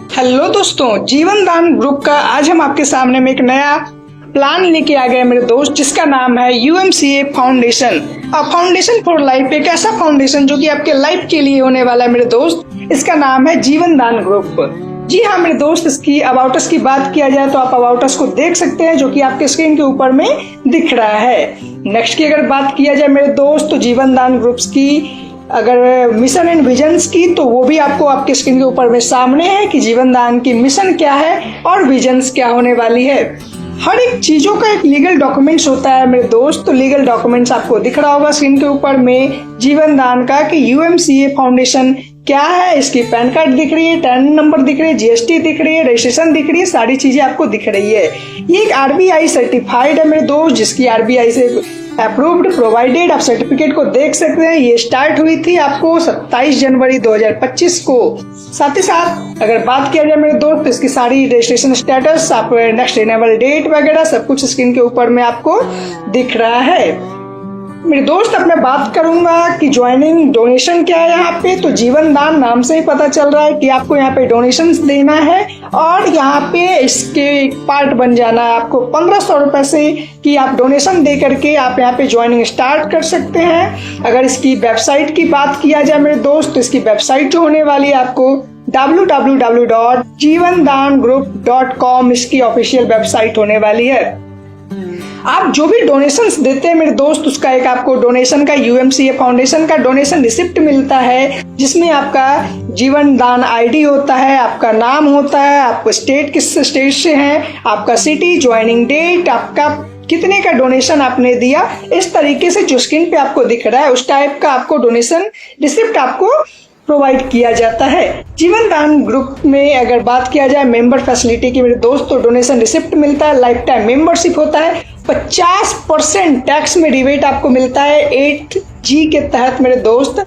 Hello दोस्तों, जीवन दान ग्रुप का आज हम आपके सामने में एक नया प्लान लेके आ गए मेरे दोस्त, जिसका नाम है UMCA foundation. Foundation for life, एक ऐसा फाउंडेशन जो कि आपके लाइफ के लिए होने वाला है मेरे दोस्त। इसका नाम है जीवन दान ग्रुप। जी हाँ मेरे दोस्त, इसकी अबाउट अस की बात किया जाए तो आप अबाउट अस को देख सकते हैं, जो कि आपके स्क्रीन के ऊपर में दिख रहा है। नेक्स्ट की अगर बात किया जाए मेरे दोस्त, तो जीवन दान ग्रुप्स की अगर मिशन एंड विजन्स की, तो वो भी आपको आपके स्क्रीन के ऊपर में सामने है कि जीवन दान की मिशन क्या है और विजन्स क्या होने वाली है। हर एक चीजों का एक लीगल डॉक्यूमेंट्स होता है मेरे दोस्त। तो लीगल डॉक्यूमेंट्स आपको दिख रहा होगा स्क्रीन के ऊपर में जीवन दान का कि UMCA फाउंडेशन क्या है। इसकी पैन कार्ड दिख रही है, टर्न नंबर दिख रही है, GST दिख रही है, रजिस्ट्रेशन दिख रही है, सारी चीजें आपको दिख रही है। ये एक RBI सर्टिफाइड है मेरे दोस्त, जिसकी RBI से अप्रूव्ड प्रोवाइडेड। आप सर्टिफिकेट को देख सकते हैं। ये स्टार्ट हुई थी आपको 27 जनवरी 2025 को। साथ ही साथ अगर बात किया जाए मेरे दोस्त, तो इसकी सारी रजिस्ट्रेशन स्टेटस, आप नेक्स्ट रिन्यूअल डेट वगैरह सब कुछ स्क्रीन के ऊपर में आपको दिख रहा है मेरे दोस्त। अब मैं बात करूंगा कि ज्वाइनिंग डोनेशन क्या है यहाँ पे। तो जीवन दान नाम से ही पता चल रहा है कि आपको यहाँ पे डोनेशंस देना है और यहाँ पे इसके एक पार्ट बन जाना है। आपको 1500 रुपए से कि आप डोनेशन दे करके आप यहाँ पे ज्वाइनिंग स्टार्ट कर सकते हैं। अगर इसकी वेबसाइट की बात किया जाए मेरे दोस्त, तो इसकी वेबसाइट जो होने वाली है आपको www.jivandangroup.com इसकी ऑफिशियल वेबसाइट होने वाली है। आप जो भी डोनेशंस देते हैं मेरे दोस्त, उसका एक आपको डोनेशन का UMCA फाउंडेशन का डोनेशन रिसिप्ट मिलता है, जिसमें आपका जीवन दान ID होता है, आपका नाम होता है, आप स्टेट किस स्टेट से हैं, आपका सिटी, ज्वाइनिंग डेट, आपका कितने का डोनेशन आपने दिया। इस तरीके से जो स्क्रीन पे आपको दिख रहा है उस टाइप का आपको डोनेशन रिसिप्ट आपको प्रोवाइड किया जाता है। जीवन दान ग्रुप में अगर बात किया जाए मेंबर फैसिलिटी की मेरे दोस्त, तो डोनेशन रिसिप्ट मिलता है, लाइफ टाइम मेंबरशिप होता है, 50% टैक्स में रिबेट आपको मिलता है 8G के तहत मेरे दोस्त।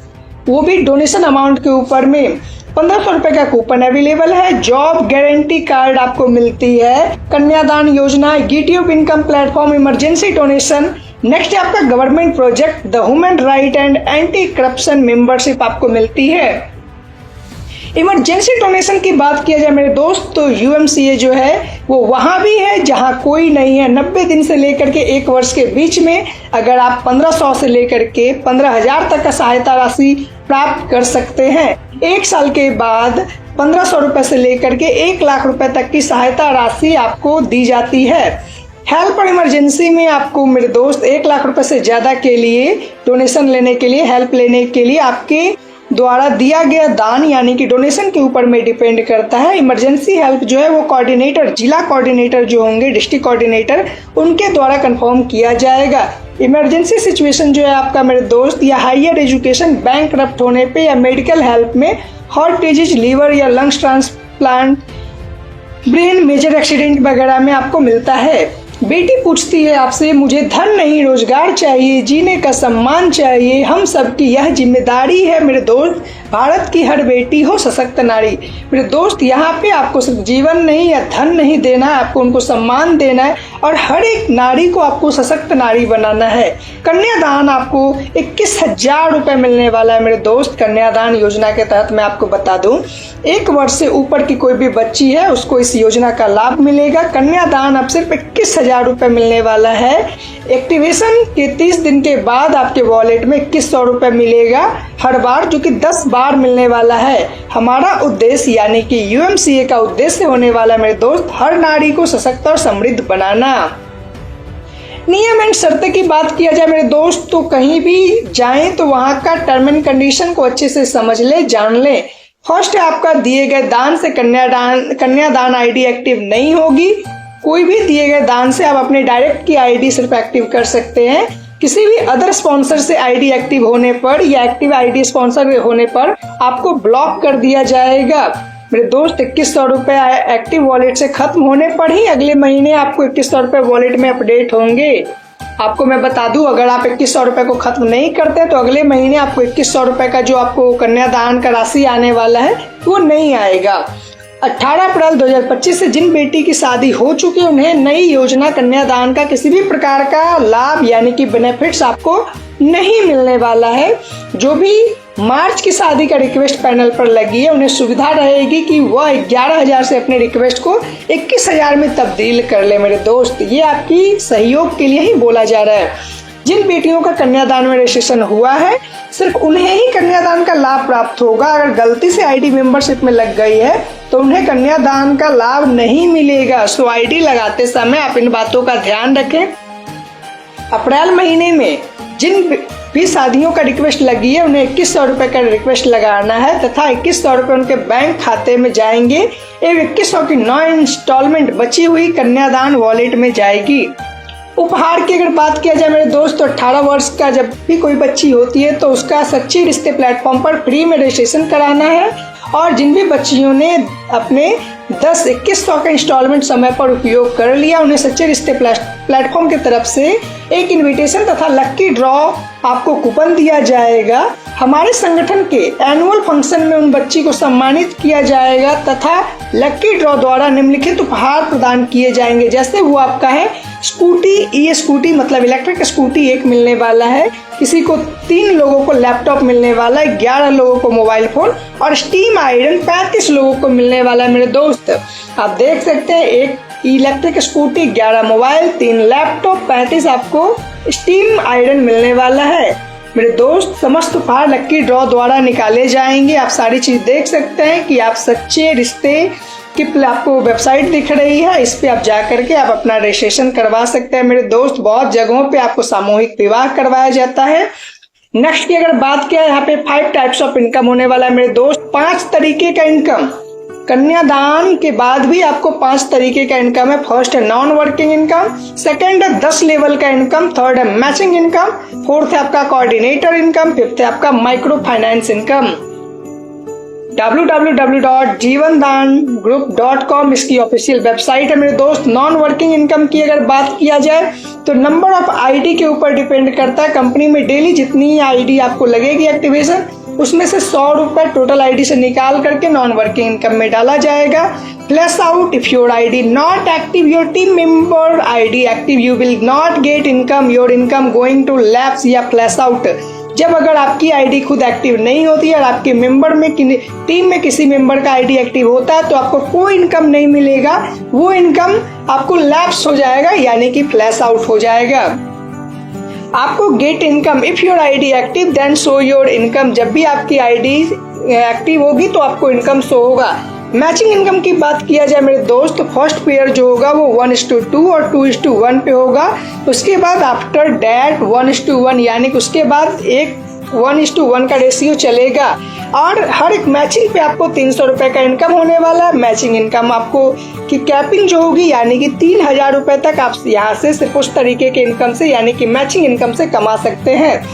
वो भी डोनेशन अमाउंट के ऊपर में 1500 रुपए का कूपन अवेलेबल है। जॉब गारंटी कार्ड आपको मिलती है, Kanyadan Yojana, YouTube income platform, emergency donation. Next है आपका government project the human right and anti corruption membership आपको मिलती है। इमरजेंसी डोनेशन की बात किया जाए मेरे दोस्त, तो UMCA जो है वो वहां भी है जहां कोई नहीं है। 90 दिन से लेकर के 1 वर्ष के बीच में अगर आप 1500 से लेकर के 15,000 तक का सहायता राशि प्राप्त कर सकते हैं। 1 साल के बाद 1500 रुपए से लेकर के 1 लाख रुपए तक की सहायता राशि आपको दी जाती है। हेल्प और इमरजेंसी में आपको मेरे दोस्त 1 लाख रुपए से ज्यादा के लिए डोनेशन लेने के लिए, हेल्प लेने के लिए आपके द्वारा दिया गया दान यानी कि डोनेशन के ऊपर में डिपेंड करता है। इमरजेंसी हेल्प जो है वो कोऑर्डिनेटर, जिला कोऑर्डिनेटर जो होंगे, डिस्ट्रिक्ट कोऑर्डिनेटर, उनके द्वारा कंफर्म किया जाएगा। इमरजेंसी सिचुएशन जो है आपका मेरे दोस्त, या हायर एजुकेशन, बैंकरप्ट होने पे, या मेडिकल हेल्प में, हार्ट डिजीज, लीवर या lungs transplant, brain major accident वगैरह में आपको मिलता है। बेटी पूछती है आपसे, मुझे धन नहीं रोजगार चाहिए, जीने का सम्मान चाहिए, हम सबकी यह जिम्मेदारी है मेरे दोस्त, भारत की हर बेटी हो सशक्त नारी। मेरे दोस्त यहाँ पे आपको सिर्फ जीवन नहीं या धन नहीं देना है, आपको उनको सम्मान देना है और हर एक नारी को आपको सशक्त नारी बनाना है। कन्यादान आपको 21,000 रुपए मिलने वाला है मेरे दोस्त। कन्यादान योजना के तहत मैं आपको बता दूं, 1 वर्ष से ऊपर की कोई भी बच्ची है उसको इस योजना का लाभ मिलेगा। कन्यादान अब सिर्फ 21,000 रुपए मिलने वाला है। एक्टिवेशन के 30 दिन के बाद आपके वॉलेट में 2100 रुपए मिलेगा हर बार, जो कि 10 बार मिलने वाला है। हमारा उद्देश्य यानी कि UMCA का उद्देश्य होने वाला है मेरे दोस्त, हर नारी को सशक्त और समृद्ध बनाना। नियम एंड शर्त की बात किया जाए मेरे दोस्त, तो कहीं भी जाएं तो वहां का टर्म एंड कंडीशन को अच्छे से समझ ले, जान ले। फर्स्ट है आपका दिए गए दान से कन्यादान ID एक्टिव नहीं होगी। कोई भी दिए गए दान से आप अपने डायरेक्ट की ID सिर्फ एक्टिव कर सकते हैं। किसी भी अदर स्पॉन्सर से ID एक्टिव होने पर या एक्टिव ID स्पॉन्सर होने पर आपको ब्लॉक कर दिया जाएगा। मेरे दोस्त 2100 रुपए एक्टिव वॉलेट से खत्म होने पर ही अगले महीने आपको 2100 रुपए वॉलेट में अपडेट होंगे। आपको मैं बता दूं, अगर आप 2100 रुपए को खत्म नहीं करते तो अगले महीने आपको 2100 रुपए का जो आपको कन्यादान का राशि आने वाला है वो नहीं आएगा। 18 अप्रैल 2025 से जिन बेटी की शादी हो चुकी है उन्हें नई योजना कन्यादान का किसी भी प्रकार का लाभ यानी कि बेनिफिट्स आपको नहीं मिलने वाला है। जो भी मार्च की शादी का रिक्वेस्ट पैनल पर लगी है उन्हें सुविधा रहेगी कि वह 11,000 से अपने रिक्वेस्ट को 21,000 में तब्दील कर ले। मेरे दोस्त, ये आपकी सहयोग के लिए ही बोला जा रहा है। जिन बेटियों का कन्यादान में रजिस्ट्रेशन हुआ है सिर्फ उन्हें ही कन्यादान का लाभ प्राप्त होगा। अगर गलती से आईडी मेंबरशिप में लग गई है तो उन्हें कन्यादान का लाभ नहीं मिलेगा। सो आईडी लगाते समय आप इन बातों का ध्यान रखें। अप्रैल महीने में जिन भी शादियों का रिक्वेस्ट लगी है उन्हें 2100 रुपये का रिक्वेस्ट लगाना है तथा 2100 रुपये उनके बैंक खाते में जाएंगे एवं 2100 की 9 इंस्टॉलमेंट बची हुई कन्यादान वॉलेट में जाएगी। उपहार की अगर बात किया जाए मेरे दोस्त, तो 18 वर्ष का जब भी कोई बच्ची होती है तो उसका सच्चे रिश्ते प्लेटफॉर्म पर फ्री में रजिस्ट्रेशन कराना है। और जिन भी बच्चियों ने अपने 2100 का इंस्टॉलमेंट समय पर उपयोग कर लिया उन्हें सच्चे रिश्ते प्लेटफॉर्म की तरफ से एक इनविटेशन तथा लक्की ड्रॉ आपको कूपन दिया जाएगा। हमारे संगठन के एनुअल फंक्शन में उन बच्ची को सम्मानित किया जाएगा तथा लक्की ड्रॉ द्वारा निम्नलिखित उपहार प्रदान किए जाएंगे। जैसे वो आपका है स्कूटी, ई स्कूटी मतलब इलेक्ट्रिक स्कूटी 1 मिलने वाला है, किसी को 3 लोगों को लैपटॉप मिलने वाला है, 11 लोगों को मोबाइल फोन और स्टीम आयरन 35 लोगों को मिलने वाला है। मेरे दोस्त, आप देख सकते हैं 1 इलेक्ट्रिक स्कूटी, 11 मोबाइल, 3 लैपटॉप, 35 आपको स्टीम आयरन मिलने वाला है। मेरे दोस्त, समस्त उपहार लक्की ड्रॉ द्वारा निकाले जाएंगे। आप सारी चीज देख सकते हैं कि आप सच्चे रिश्ते की आपको वेबसाइट दिख रही है, इस पे आप जा करके आप अपना रजिस्ट्रेशन करवा सकते हैं। मेरे दोस्त, बहुत जगहों पे आपको सामूहिक विवाह करवाया जाता है। नेक्स्ट की अगर बात किया, यहाँ पे 5 टाइप्स ऑफ इनकम होने वाला है। मेरे दोस्त, 5 तरीके का इनकम, कन्यादान के बाद भी आपको 5 तरीके का इनकम है। फर्स्ट है नॉन वर्किंग इनकम, सेकंड है 10 लेवल का इनकम, थर्ड है मैचिंग इनकम, फोर्थ है आपका कोऑर्डिनेटर इनकम, फिफ्थ है आपका माइक्रो फाइनेंस इनकम। www.jeevandangroup.com इसकी ऑफिशियल वेबसाइट है। मेरे दोस्त, नॉन वर्किंग इनकम की अगर बात किया जाए तो नंबर ऑफ आईडी के ऊपर डिपेंड करता है। कंपनी में डेली जितनी आईडी आपको लगेगी एक्टिवेशन, उसमें से 100 रुपए टोटल आईडी से निकाल करके नॉन वर्किंग इनकम में डाला जाएगा। Flash out, if your ID not active, your team member ID active, you will not get income, your income going to lapse या फ्लैश आउट। जब अगर आपकी आईडी खुद एक्टिव नहीं होती है और आपके मेंबर में टीम में किसी मेंबर का आईडी एक्टिव होता है तो आपको कोई इनकम नहीं मिलेगा, वो इनकम आपको लैप्स हो जाएगा यानी कि फ्लैश आउट हो जाएगा। आपको get income if your ID active then show your income, जब भी आपकी आईडी एक्टिव होगी तो आपको इनकम शो होगा। मैचिंग इनकम की बात किया जाए मेरे दोस्त, तो फर्स्ट पेयर जो होगा वो 1:2 और 2:1 पे होगा। उसके बाद आफ्टर डैट 1:1 यानी कि उसके बाद एक 1:1 का रेशियो चलेगा। और हर एक मैचिंग पे आपको 300 रुपए का इनकम होने वाला है। मैचिंग इनकम आपको की कैपिंग जो होगी यानी कि 3,000 रुपए तक आप यहाँ से सिर्फ उस तरीके के इनकम से यानी कि मैचिंग इनकम से कमा सकते हैं।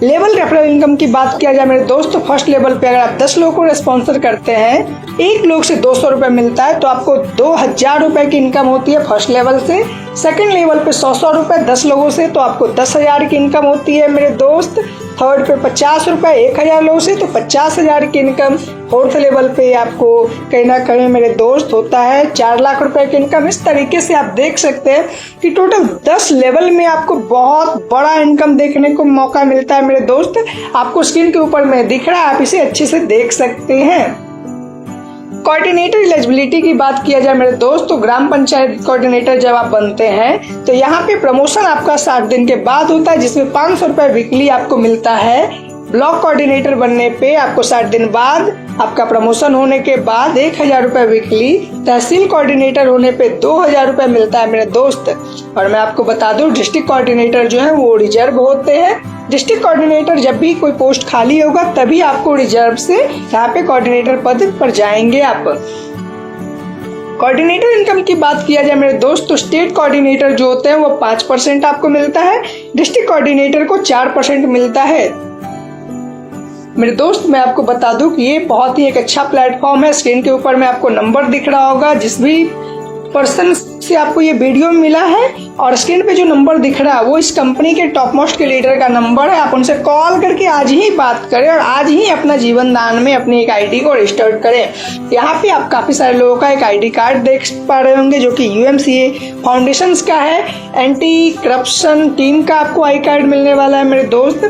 लेवल रेफरल इनकम की बात किया जाए मेरे दोस्त, तो फर्स्ट लेवल पे अगर आप 10 लोगों को स्पॉन्सर करते हैं, एक लोग से 200 रुपए मिलता है तो आपको 2,000 रुपए की इनकम होती है फर्स्ट लेवल से। सेकंड लेवल पे 100 रुपए 10 लोगों से तो आपको 10,000 की इनकम होती है मेरे दोस्त। थर्ड पे 50 रुपए 1,000 लोगों से तो 50,000 की इनकम। फोर्थ लेवल पे आपको कहीं ना कहीं मेरे दोस्त होता है 4 लाख रुपए की इनकम। इस तरीके से आप देख सकते हैं कि टोटल 10 लेवल में आपको बहुत बड़ा इनकम देखने को मौका मिलता है मेरे दोस्त। आपको स्क्रीन के ऊपर में दिख रहा है, आप इसे अच्छे से देख सकते हैं। कोऑर्डिनेटर एलिजिबिलिटी की बात किया जाए मेरे दोस्त, तो ग्राम पंचायत कोऑर्डिनेटर जब आप बनते हैं तो यहाँ पे प्रमोशन आपका 60 दिन के बाद होता है, जिसमें 500 रुपए वीकली आपको मिलता है। ब्लॉक कोऑर्डिनेटर बनने पे आपको 60 दिन बाद आपका प्रमोशन होने के बाद 1,000 रुपए वीकली, तहसील कोऑर्डिनेटर होने पे 2,000 रुपए मिलता है मेरे दोस्त। और मैं आपको बता दूं डिस्ट्रिक्ट कोऑर्डिनेटर जो है वो रिजर्व होते हैं। डिस्ट्रिक्ट कोऑर्डिनेटर जब भी कोई पोस्ट खाली होगा तभी आपको रिजर्व से यहाँ पे कोऑर्डिनेटर पद पर जाएंगे आप। कोऑर्डिनेटर इनकम की बात किया जाए मेरे दोस्त, तो स्टेट कोऑर्डिनेटर जो होते हैं वो 5% आपको मिलता है, डिस्ट्रिक्ट कोऑर्डिनेटर को 4% मिलता है। मेरे दोस्त मैं आपको बता दूं कि ये बहुत ही एक अच्छा प्लेटफॉर्म है। स्क्रीन के ऊपर में आपको नंबर दिख रहा होगा, जिस भी पर्सन से आपको ये वीडियो मिला है और स्क्रीन पे जो नंबर दिख रहा है वो इस कंपनी के टॉप मोस्ट के लीडर का नंबर है। आप उनसे कॉल करके आज ही बात करें और आज ही अपना जीवन दान में अपनी एक आईडी को रजिस्टर्ड करें। यहाँ पे आप काफी सारे लोगों का एक आईडी कार्ड देख पा रहे होंगे जो कि यूएमसीए फाउंडेशन का है। एंटी करप्शन टीम का आपको आई कार्ड मिलने वाला है मेरे दोस्त।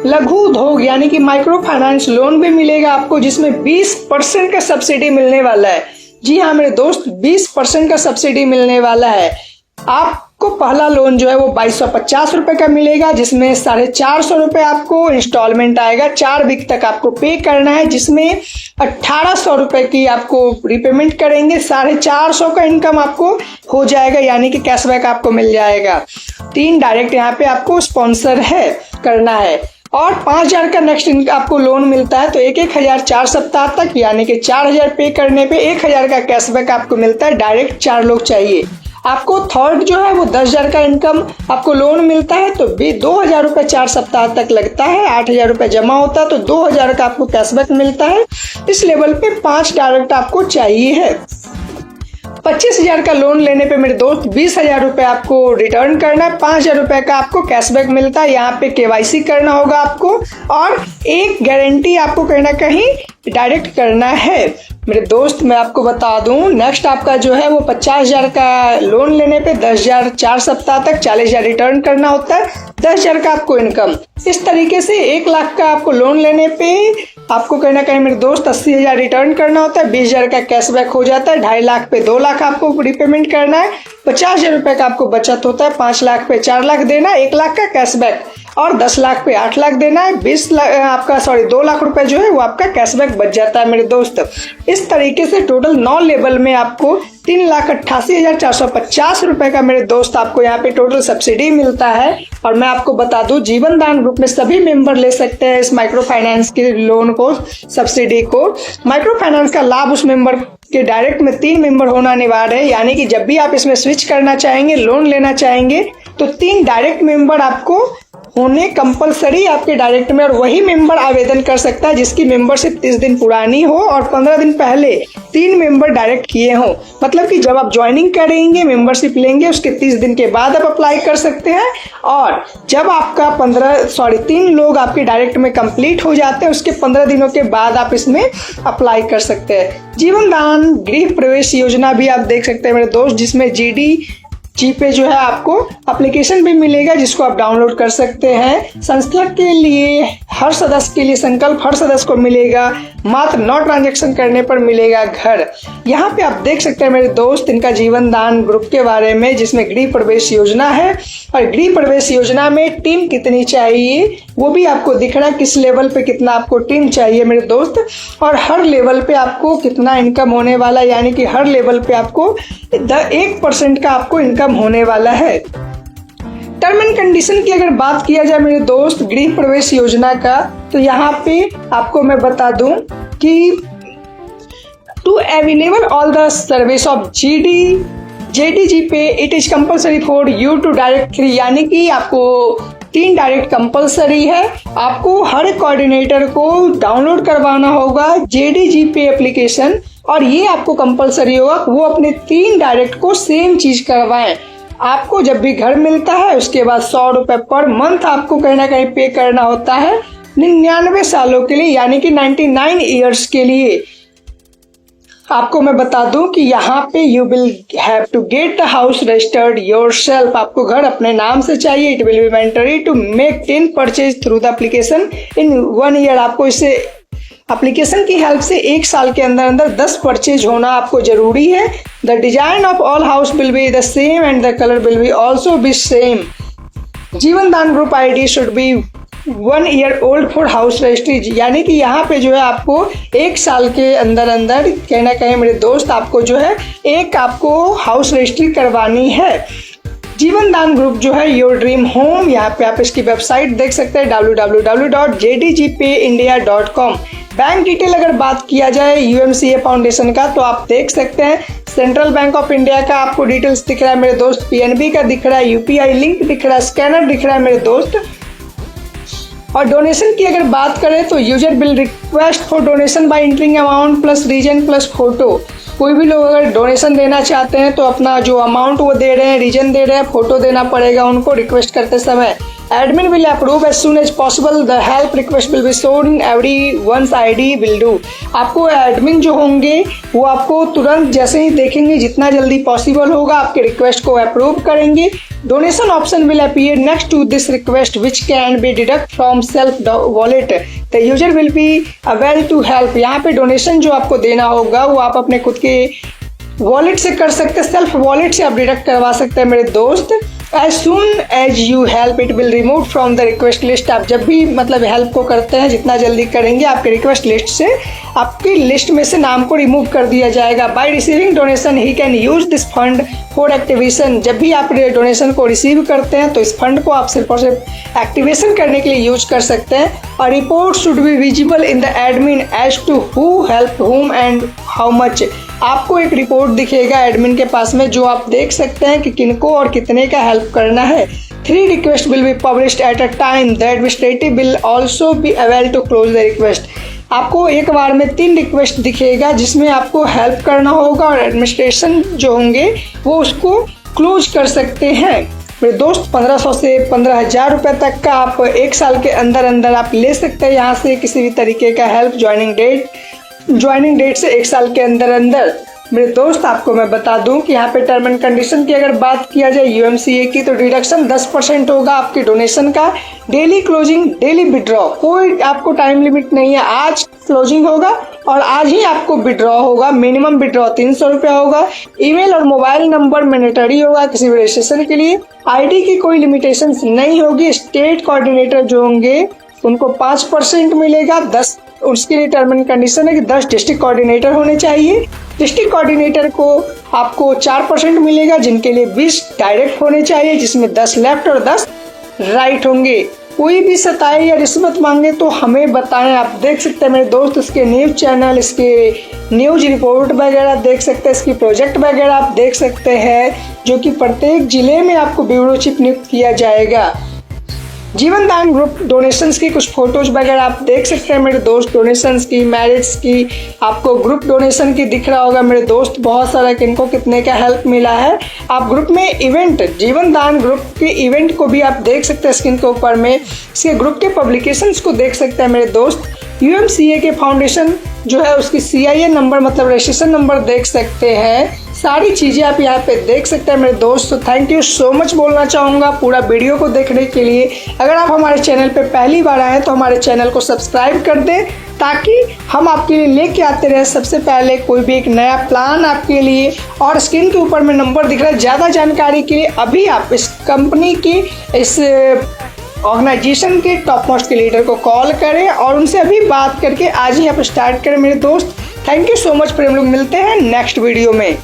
लघु उद्योग यानी कि माइक्रो फाइनेंस लोन भी मिलेगा आपको, जिसमें 20% का सब्सिडी मिलने वाला है। जी हाँ मेरे दोस्त, 20% का सब्सिडी मिलने वाला है। आपको पहला लोन जो है वो 2250 रुपए का मिलेगा, जिसमें 450 रुपए आपको इंस्टॉलमेंट आएगा। 4 वीक तक आपको पे करना है, जिसमें 1800 रुपए की आपको रिपेमेंट करेंगे। 450 का इनकम आपको हो जाएगा, यानी कि कैशबैक आपको मिल जाएगा। 3 डायरेक्ट यहाँ पे आपको स्पॉन्सर है करना है और 5000 का नेक्स्ट आपको लोन मिलता है। तो 1,000 4 सप्ताह तक, यानी कि 4000 पे करने पे 1000 का कैशबैक आपको मिलता है। डायरेक्ट 4 लोग चाहिए। आपको थर्ड जो है वो 10,000 का इनकम आपको लोन मिलता है, तो 2000 रुपये 4 सप्ताह तक लगता है। 8000 रुपये जमा होता है, तो 2000 का आपको कैशबैक मिलता है। इस लेवल पे 5 डायरेक्ट आपको चाहिए है। 25,000 का लोन लेने पे मेरे दोस्त 20,000 रुपये आपको रिटर्न करना है। 5,000 रुपये का आपको कैशबैक मिलता है। यहाँ पे केवाईसी करना होगा आपको और एक गारंटी आपको कहीं ना कहीं डायरेक्ट करना है। मेरे दोस्त मैं आपको बता दूं, नेक्स्ट आपका जो है वो 50,000 का लोन लेने पे 10,000 4 सप्ताह तक 40,000 रिटर्न करना होता है। 10,000 का आपको इनकम। इस तरीके से 1 लाख का आपको लोन लेने पे आपको कहीं ना कहीं मेरे दोस्त 80,000 रिटर्न करना होता है। 20,000 का कैशबैक हो जाता है। 2.5 लाख पे 2 लाख आपको रिपेमेंट करना है। 50,000 रुपए का आपको बचत होता है। 5 लाख पे 4 लाख देना, 1 लाख का कैशबैक और 10 लाख पे 8 लाख देना है। 2 लाख रुपए जो है वो आपका कैशबैक बच जाता है मेरे दोस्त। इस तरीके से टोटल 9 लेवल में आपको 3,88,450 रुपए का मेरे दोस्त आपको यहाँ पे टोटल सब्सिडी मिलता है। और मैं आपको बता दूं, जीवन दान ग्रुप में सभी मेंबर ले सकते हैं इस माइक्रो फाइनेंस के लोन को, सब्सिडी को। माइक्रो फाइनेंस का लाभ उस मेंबर के डायरेक्ट में 3 मेंबर होना अनिवार्य है, यानी कि जब भी आप इसमें स्विच करना चाहेंगे, लोन लेना चाहेंगे, तो 3 डायरेक्ट मेंबर आपको होने कंपलसरी आपके डायरेक्ट में। और वही मेंबर आवेदन कर सकता है जिसकी मेंबरशिप 30 दिन पुरानी हो और 15 दिन पहले 3 मेंबर डायरेक्ट किए हो। मतलब कि जब आप ज्वाइनिंग करेंगे, मेंबरशिप लेंगे, उसके 30 दिन के बाद आप अप्लाई कर सकते हैं। और जब आपका 3 लोग आपके डायरेक्ट में कंप्लीट हो जाते हैं, उसके 15 दिनों के बाद आप इसमें अप्लाई कर सकते हैं। जीवन दान गृह प्रवेश योजना भी आप देख सकते हैं मेरे दोस्त, जिसमें जी पे जो है आपको एप्लीकेशन भी मिलेगा, जिसको आप डाउनलोड कर सकते हैं। संस्था के लिए हर सदस्य के लिए संकल्प हर सदस्य को मिलेगा। मात्र 9 ट्रांजैक्शन करने पर मिलेगा घर। यहाँ पे आप देख सकते हैं मेरे दोस्त इनका जीवन दान ग्रुप के बारे में, जिसमें गृह प्रवेश योजना है। और गृह प्रवेश योजना में टीम कितनी चाहिए वो भी आपको दिख रहा है, किस लेवल पे कितना आपको टीम चाहिए मेरे दोस्त। और हर लेवल पे आपको कितना इनकम होने वाला है, यानी कि हर लेवल पे आपको 1% का आपको इनकम होने वाला है। टर्म एंड कंडीशन की अगर बात किया जाए मेरे दोस्त गृह प्रवेश योजना का, तो यहाँ पे आपको मैं बता दूं कि to available all the service of JDGPay it is compulsory for you to direct 3, यानी कि आपको 3 डायरेक्ट कंपल्सरी है। आपको हर कोऑर्डिनेटर को डाउनलोड करवाना होगा JDGPay एप्लीकेशन, और ये आपको कंपल्सरी होगा वो अपने 3 डायरेक्ट को सेम चीज करवाएं। आपको जब भी घर मिलता है उसके बाद 100 रुपए पर मंथ आपको कहीं ना कहीं पे करना होता है 99 सालों के लिए, यानी कि 99 ईयर्स के लिए। आपको मैं बता दूं कि यहाँ पे you will have to get the house registered yourself. आपको घर अपने नाम से चाहिए। It will be mandatory to make 10 purchase through the application in 1 year. आपको इसे एप्लीकेशन की हेल्प से 1 साल के अंदर अंदर 10 परचेज होना आपको जरूरी है। The design of all house will be the same and the colour will be also be same. जीवन दान group ID should be 1 year old for house registry, यानी कि यहाँ पे जो है आपको 1 साल के अंदर अंदर कहीं ना कहीं मेरे दोस्त आपको जो है एक आपको हाउस रजिस्ट्री करवानी है। जीवन दान ग्रुप जो है योर ड्रीम होम, यहाँ पे आप इसकी वेबसाइट देख सकते हैं www.jdgpayindia.com। बैंक डिटेल अगर बात किया जाए UMCA फाउंडेशन का, तो आप देख सकते हैं सेंट्रल बैंक ऑफ इंडिया का आपको डिटेल्स दिख रहा है मेरे दोस्त, PNB का दिख रहा है, UPI लिंक दिख रहा है, स्कैनर दिख रहा है मेरे दोस्त। और डोनेशन की अगर बात करें तो user will request for donation by entering amount plus reason plus photo. कोई भी लोग अगर डोनेशन देना चाहते हैं तो अपना जो अमाउंट वो दे रहे हैं, रीजन दे रहे हैं, फोटो देना पड़ेगा उनको रिक्वेस्ट करते समय। Admin will approve as soon as possible. The help request will be shown in everyone's ID will do. आपको एडमिन जो होंगे वो आपको तुरंत जैसे ही देखेंगे जितना जल्दी पॉसिबल होगा आपके रिक्वेस्ट को अप्रूव करेंगे। Donation option will appear next to this request which can be deduct from self wallet. The user will be able to help. यहाँ पे डोनेशन जो आपको देना होगा वो आप अपने खुद के वॉलेट से कर सकते हैं, सेल्फ वॉलेट से आप डिडक्ट करवा सकते हैं मेरे दोस्त। As soon as you help it will remove from the request list. आप जब भी मतलब हेल्प को करते हैं जितना जल्दी करेंगे आपके रिक्वेस्ट लिस्ट से आपकी लिस्ट में से नाम को रिमूव कर दिया जाएगा। By receiving donation he can use this fund for activation. जब भी आप डोनेशन को रिसीव करते हैं तो इस फंड को आप सिर्फ और सिर्फ एक्टिवेशन करने के लिए यूज कर सकते हैं। और report should be visible in the admin as to who help whom and how much. आपको एक रिपोर्ट दिखेगा एडमिन के पास में जो आप देख सकते हैं कि किनको और कितने का हेल्प करना है। 3 requests will be published at a time. The administrative will also be able to close the request. आपको एक बार में 3 रिक्वेस्ट दिखेगा जिसमें आपको हेल्प करना होगा और एडमिनिस्ट्रेशन जो होंगे वो उसको क्लोज कर सकते हैं। मेरे दोस्त 1500 से 15,000 रुपये तक का आप 1 साल के अंदर अंदर आप ले सकते हैं यहाँ से किसी भी तरीके का हेल्प ज्वाइनिंग डेट से 1 साल के अंदर अंदर। मेरे दोस्त आपको मैं बता दूं कि यहाँ पे टर्म एंड कंडीशन की अगर बात किया जाए यूएमसीए की तो डिडक्शन 10% होगा आपके डोनेशन का। डेली क्लोजिंग, डेली विड्रॉ, कोई आपको टाइम लिमिट नहीं है। आज क्लोजिंग होगा और आज ही आपको विड्रॉ होगा। मिनिमम विड्रॉ 300 रुपया होगा। ईमेल और मोबाइल नंबर मैंडेटरी होगा किसी भी रजिस्ट्रेशन के लिए। आईडी की कोई लिमिटेशन नहीं होगी। स्टेट कोऑर्डिनेटर जो होंगे उनको 5% मिलेगा। 10 उसके लिए टर्म एंड कंडीशन है कि 10 डिस्ट्रिक्ट कोऑर्डिनेटर होने चाहिए। डिस्ट्रिक्ट कोऑर्डिनेटर को आपको 4% मिलेगा जिनके लिए 20 डायरेक्ट होने चाहिए जिसमें 10 लेफ्ट और 10 राइट होंगे। कोई भी सताए या रिश्वत मांगे तो हमें बताएं। आप देख सकते हैं मेरे दोस्त इसके न्यूज चैनल, इसके न्यूज रिपोर्ट वगैरह देख सकते हैं, इसकी प्रोजेक्ट वगैरह आप देख सकते हैं जो कि प्रत्येक जिले में आपको ब्यूरो चीफ नियुक्त किया जाएगा। जीवन दान ग्रुप डोनेशंस की कुछ फोटोज वगैरह आप देख सकते हैं मेरे दोस्त। डोनेशंस की, मैरिज की, आपको ग्रुप डोनेशन की दिख रहा होगा मेरे दोस्त बहुत सारा किनको कितने का हेल्प मिला है। आप ग्रुप में इवेंट, जीवन दान ग्रुप के इवेंट को भी आप देख सकते हैं स्क्रीन के ऊपर में। इसके ग्रुप के पब्लिकेशंस को देख सकते हैं मेरे दोस्त। यूएमसीए के फाउंडेशन जो है उसकी CIN नंबर मतलब रजिस्ट्रेशन नंबर देख सकते हैं। सारी चीज़ें आप यहाँ पे देख सकते हैं मेरे दोस्त। तो थैंक यू सो मच बोलना चाहूँगा पूरा वीडियो को देखने के लिए। अगर आप हमारे चैनल पे पहली बार आए तो हमारे चैनल को सब्सक्राइब कर दें ताकि हम आपके लिए लेके आते रहे सबसे पहले कोई भी एक नया प्लान आपके लिए। और स्क्रीन के ऊपर में नंबर दिख रहा है। ज़्यादा जानकारी के लिए अभी आप इस कंपनी की, इस ऑर्गेनाइजेशन के टॉप मोस्ट के लीडर को कॉल करें और उनसे अभी बात करके आज ही आप स्टार्ट करें मेरे दोस्त। Thank you so much. फिर हम लोग मिलते हैं नेक्स्ट वीडियो में।